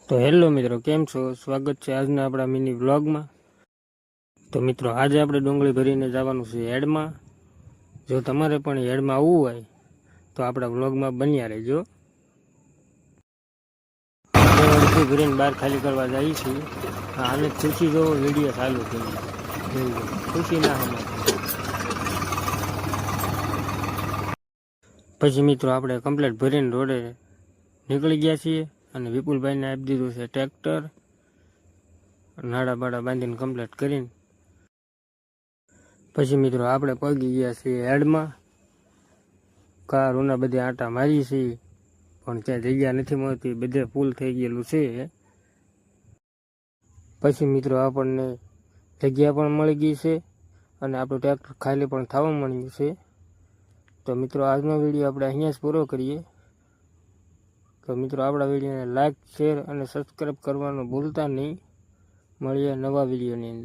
તો હેલો મિત્રો, કેમ છો? સ્વાગત છે આજના આપણા મિની વ્લોગમાં. તો મિત્રો, આજે આપણે ડુંગળી ભરીને જવાનું છે હેડમાં. જો તમારે પણ હેડમાં આવવું હોય તો આપણા વ્લોગમાં બન્યા રહેજો. અડધી ભરીને બહાર ખાલી કરવા જઈએ છીએ. આને ખુશી જો વિડીયો ચાલુ કરી ખુશી ના હમણાં. પછી મિત્રો આપણે કમ્પ્લેટ ભરીને રોડે નીકળી ગયા છીએ અને વિપુલભાઈને આપી દીધું છે ટ્રેક્ટર. નાડા બાડા બાંધીને કમ્પ્લીટ કરીને પછી મિત્રો આપણે પગી ગયા છીએ હેડમાં. કારોના બધે આંટા મારી છીએ પણ ક્યાં જગ્યા નથી મળતી, બધે ફૂલ થઈ ગયેલું છે. પછી મિત્રો આપણને જગ્યા પણ મળી ગઈ છે અને આપણું ટ્રેક્ટર ખાલી પણ થવા મળ્યું છે. તો મિત્રો આજનો વિડીયો આપણે અહીંયા જ પૂરો કરીએ. તો મિત્રો આપણા વિડીયોને લાઈક, શેર અને સબસ્ક્રાઈબ કરવાનું ભૂલતા નહીં. મળીએ નવા વિડીયોની અંદર.